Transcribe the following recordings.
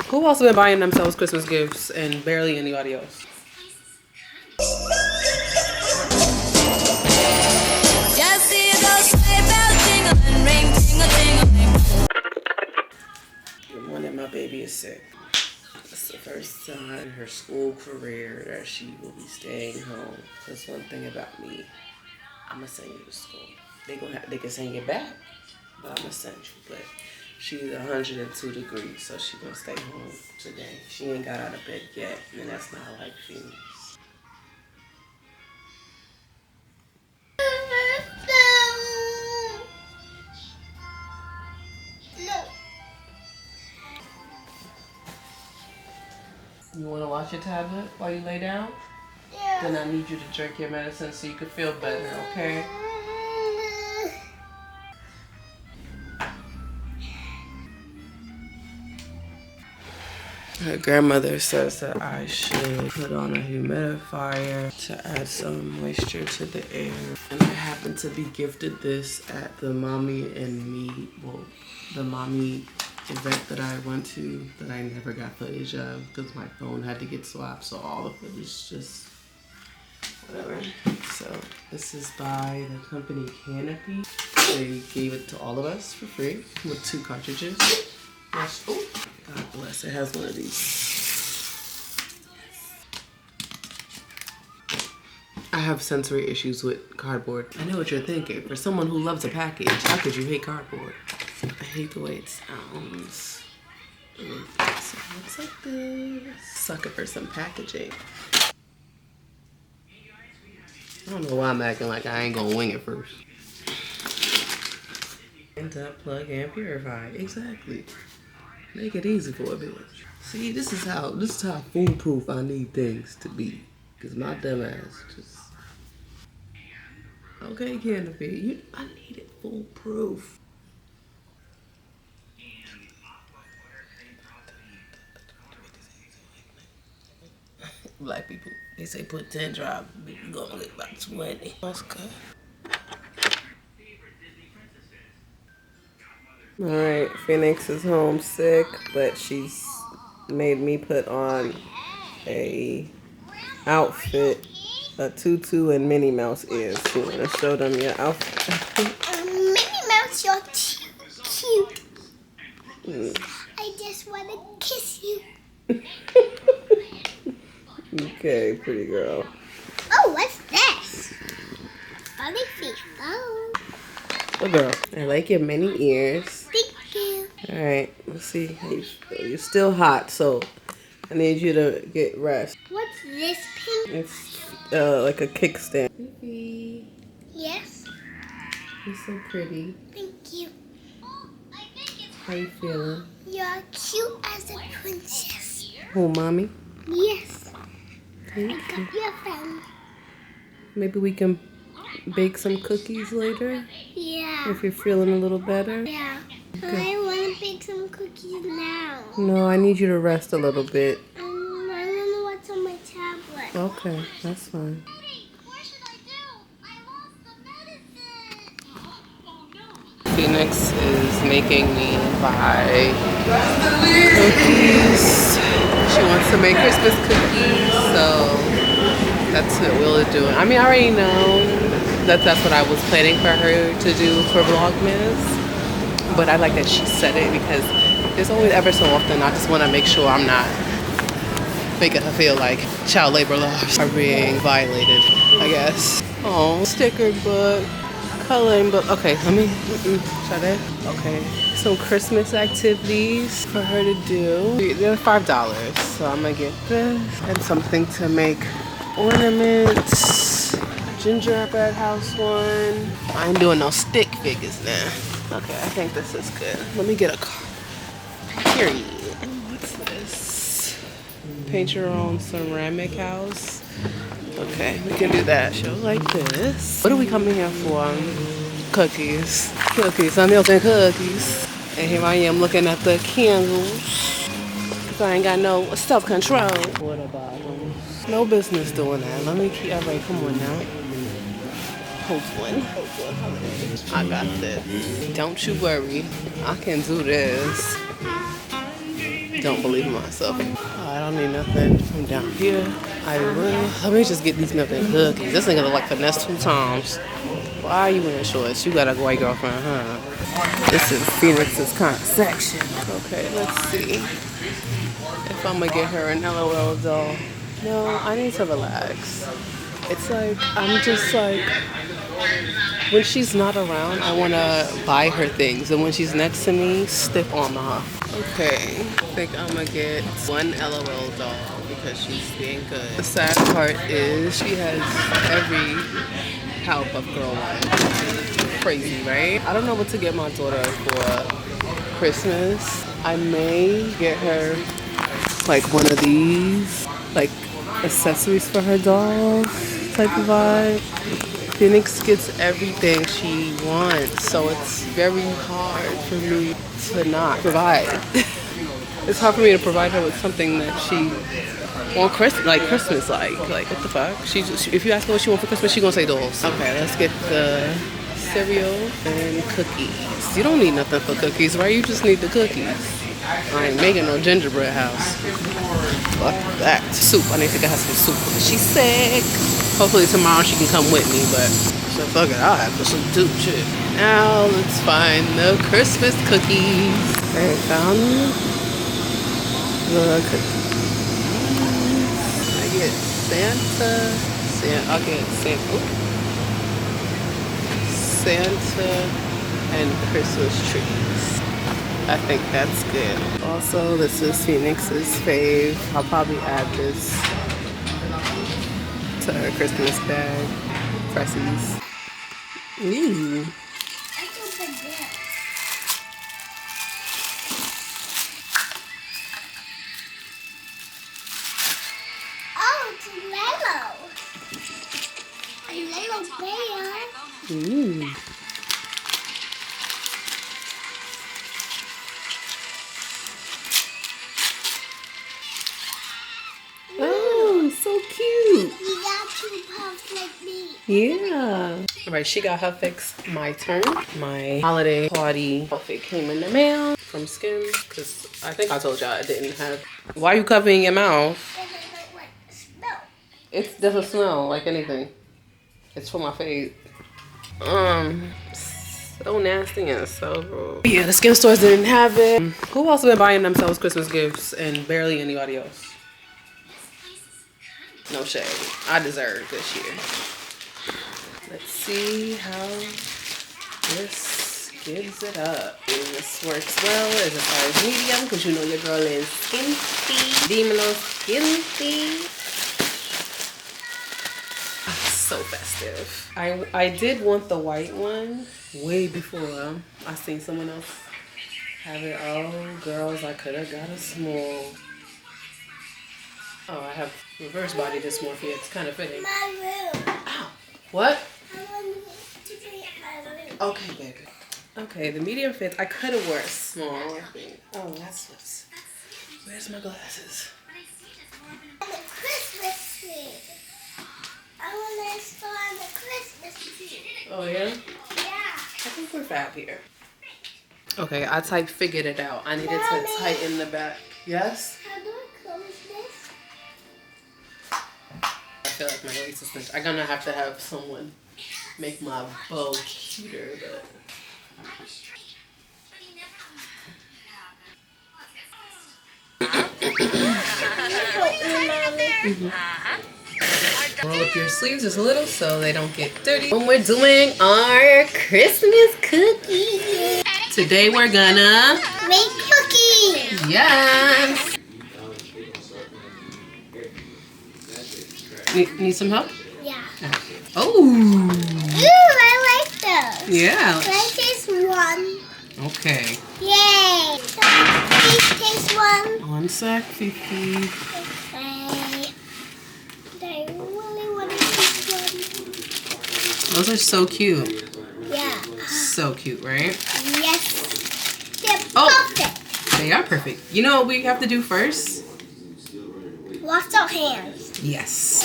Who else been buying themselves Christmas gifts and barely anybody else? The one that my baby is sick. It's the first time in her school career that she will be staying home. That's one thing about me. I'm gonna send you to school. They can send you back, but I'm gonna send you. But she's 102 degrees, so she's gonna stay home today. She ain't got out of bed yet, and that's not like Phoenix. You want to watch your tablet while you lay down? Yeah. Then I need you to drink your medicine so you can feel better, okay? Her grandmother says that I should put on a humidifier to add some moisture to the air. And I happen to be gifted this at the Mommy and Me, well, the Mommy event that I went to that I never got footage of because my phone had to get swapped, so all the footage just whatever. So this is by the company Canopy. They gave it to all of us for free with 2 cartridges. Yes. Oh, God bless, it has one of these. I have sensory issues with cardboard. I know what you're thinking. For someone who loves a package, how could you hate cardboard? I hate the way it sounds. So it looks like this. Sucker for some packaging. I don't know why I'm acting like I ain't gonna wing it first. And up, plug, and purify. Exactly. Make it easy for a bitch. See, this is how foolproof I need things to be. Cause my dumb ass just. Okay, Canopy. I need it foolproof. Black people, they say put 10 drop, but you gonna get about 20. That's good. Alright, Phoenix is homesick, but she's made me put on a outfit, a tutu and Minnie Mouse ears. You wanna show them your outfit? Minnie Mouse, you're cute. I just wanna kiss you. Okay, pretty girl. Oh, what's this? I like the phone. Good girl. I like your mini ears. Thank you. Alright, let's see how you feel. You're still hot, so I need you to get rest. What's this pink? It's like a kickstand. Yes. You're so pretty. Thank you. How you feeling? You're cute as a princess. Oh, mommy? Yes. Thank I you. got your friend. Maybe we can bake some cookies later? Yeah. If you're feeling a little better? Yeah. Okay. I want to bake some cookies now. No, I need you to rest a little bit. I want to watch on my tablet. Okay, that's fine. What should I do? I lost the medicine. Phoenix is making me buy cookies. She wants to make Christmas cookies, so that's what we'll do. I mean, I already know that that's what I was planning for her to do for Vlogmas, but I like that she said it because there's always ever so often I just want to make sure I'm not making her feel like child labor laws are being violated, I guess. Oh, sticker book, coloring book. Okay, let me, should I? Okay, some Christmas activities for her to do. They're $5, so I'm gonna get this and something to make ornaments. Gingerbread house one. I ain't doing no stick figures now. Okay, I think this is good. Let me get a card. Period. What's this? Paint your own ceramic house. Okay, we can do that. Show like this. What are we coming here for? Cookies. Cookies. I'm milking cookies. And here I am looking at the candles. Cause I ain't got no self-control. Water bottles. No business doing that. Let me keep. Alright, come on now. Hopefully. I got this. Don't you worry. I can do this. Don't believe in myself. Oh, I don't need nothing from down here. I will. Let me just get these milk and cookies. This nigga look like finesse 2 times. Why are you wearing shorts? You got a white girlfriend, huh? This is Phoenix's kind of section. Okay, let's see if I'm gonna get her an LOL doll. No, I need to relax. It's like, I'm just like, when she's not around, I want to buy her things. And when she's next to me, stiff arm her. Okay, I think I'm going to get one LOL doll because she's being good. The sad part is she has every Powerpuff Girl one. Crazy, right? I don't know what to get my daughter for Christmas. I may get her like one of these, like accessories for her doll type of vibe. Phoenix gets everything she wants, so it's very hard for me to not provide. It's hard for me to provide her with something that she wants Christmas like. What the fuck? If you ask her what she wants for Christmas, she gonna say dolls. Okay, let's get the cereal and cookies. You don't need nothing for cookies, right? You just need the cookies. I ain't making no gingerbread house. Fuck that. Soup. I need to get her some soup. She's sick. Hopefully tomorrow she can come with me, but so fuck it, I'll have the soup too. Shit. Now let's find the Christmas cookies. Okay, found the cookies. I get I'll get Santa and Christmas trees. I think that's good. Also, this is Phoenix's fave. I'll probably add this to her Christmas bag. Pressies. Ooh. Oh, it's a Lego bear. Ooh. So cute. You got 2 puffs like me. Yeah. All right, she got her fix. My turn. My holiday party outfit came in the mail from Skims because I think I told y'all I didn't have. Why are you covering your mouth? It doesn't smell like anything. It's for my face. So nasty and so rude. Yeah, the Skims stores didn't have it. Who else has been buying themselves Christmas gifts and barely anybody else? No shade. I deserve this year. Let's see how this gives it up. And this works well as a size medium because you know your girl is skimpy. Demon skimpy. So festive. I did want the white one way before I seen someone else have it. Oh, girls, I could have got a small. Oh, I have reverse body dysmorphia. It's kind of fitting. My room. Ow. What? I want to be at my room. Okay, baby. Okay, the medium fits. I could have worn small, I think. Oh, that's what's... Where's my glasses? And the Christmas tree. I want to install the Christmas tree. Oh, yeah? Yeah. I think we're fab here. Okay, I figured it out. I needed to tighten the back. Yes? How do I close this? I feel like my waist is cinched. I'm gonna have to have someone make my bow cuter, but... Roll up your sleeves just a little so they don't get dirty. When we're doing our Christmas cookies. Today we're gonna make cookies. Yes. Need some help? Yeah. Oh. Ooh, I like those. Yeah. Can I taste one? Okay. Yay. Please taste one. One sec, Fifi. Okay. I really want to taste one. Those are so cute. Yeah. So cute, right? Yes. They're perfect. They are perfect. You know what we have to do first? Wash our hands. Yes.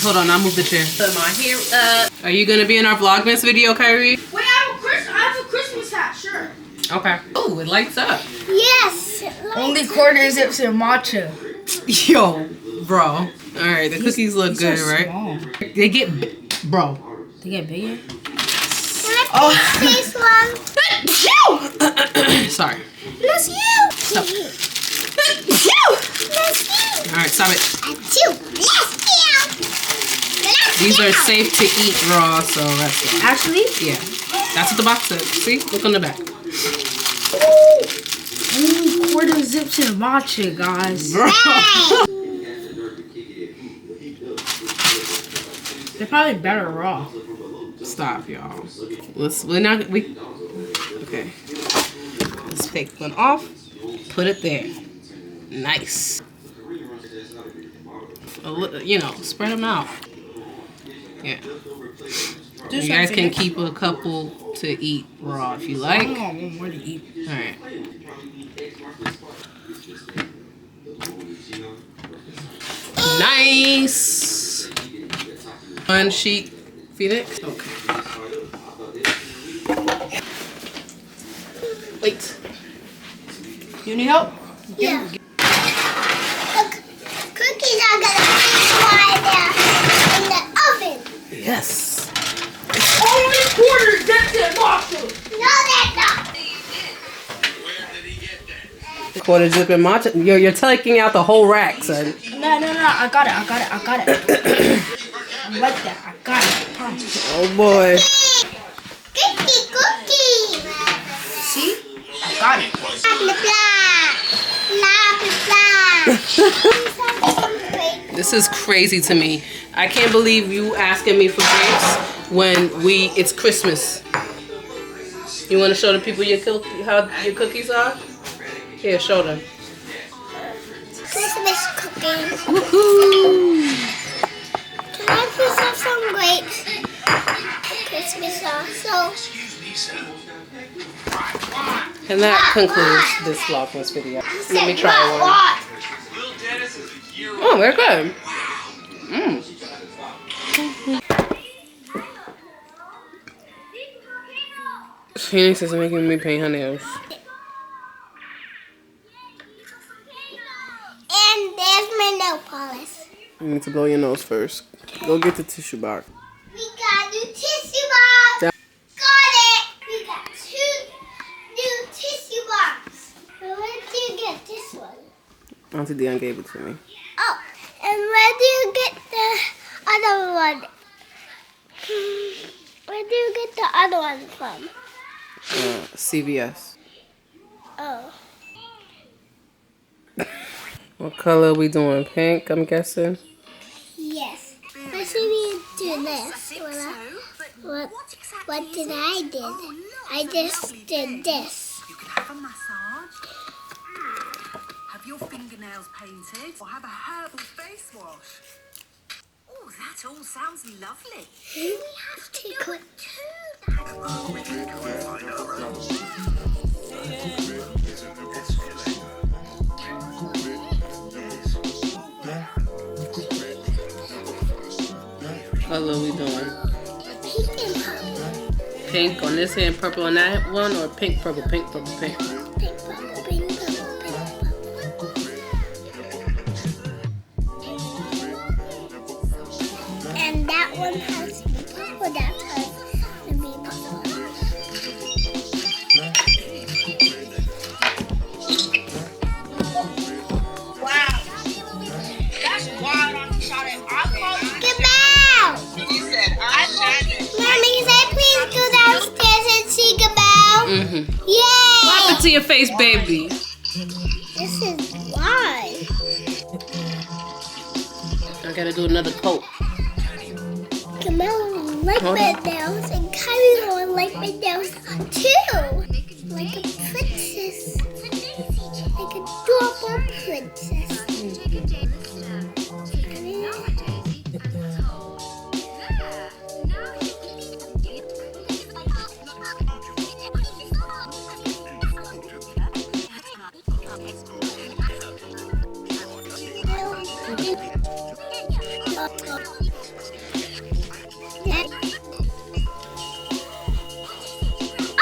Hold on, I'll move the chair. Put my hair up. Are you gonna be in our Vlogmas video, Kyrie? Wait, I have a Christmas hat, sure. Okay. Oh, it lights up. Yes. Only quarter zips and matcha. Yo, bro. All right, the cookies look good, right? Small. They get, bro. They get bigger. Oh. This one. Sorry. That's you. Stop. That's you. All right, stop it. That's you. Let's These are safe to eat raw, so that's good. Actually? Yeah. That's what the box says. See? Look on the back. Only quarter zips and matcha, guys. Bro. They're probably better raw. Stop, y'all. Okay. Let's take one off. Put it there. Nice. You know, spread them out. Yeah. You guys can keep a couple to eat raw if you like. I want one more to eat. All right. Nice. One sheet, phnx. Okay. Wait. You need help? Yeah. Look, cookies are gonna be right there in the oven. Yes. Only quarter zips and matcha. No, that's not. Quarter zip and matcha. You're taking out the whole rack, son. No. I got it. I like that. I got it. I promise. Oh boy. Cookie. See? I got it. This is crazy to me. I can't believe you asking me for grapes when it's Christmas. You want to show the people how your cookies are? Here, show them. Christmas cookies. Woohoo! Can I please have some grapes? Christmas also. And that concludes this Vlogmas video. Let me try one. Oh, they're good. Phoenix is making me paint her nails. And there's my nail polish. You need to blow your nose first. Go get the tissue box. We got new tissue box. Yeah. Got it. We got 2 new tissue box. Where did you get this one? Auntie Dion gave it to me. Oh, and where do you get the other one? Where do you get the other one from? CVS. Oh. What color are we doing? Pink, I'm guessing? Yes. I should we do this. What did I do? I just did this. You could have a massage, have your fingernails painted, or have a herbal face wash. Oh, that all sounds lovely. We have to do it too. What color are we doing? Pink and purple. Pink on this hand, purple on that one, or pink, purple, pink, purple, pink? Pink, purple, pink, purple, pink, purple. And that one has to be purple, that has to be purple. Wow. That's wild on the shot at Gabelle! You said I shot it. Mommy, can I please go downstairs and see Gabelle? Mm-hmm. Yay! What happened to your face, baby? This is why. I gotta do another coat. Gabelle like my nails and Kylie will like my nails too. Like a princess. Like a adorable princess.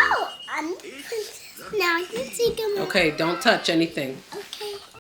Oh, I'm princess. Now Okay, don't touch anything.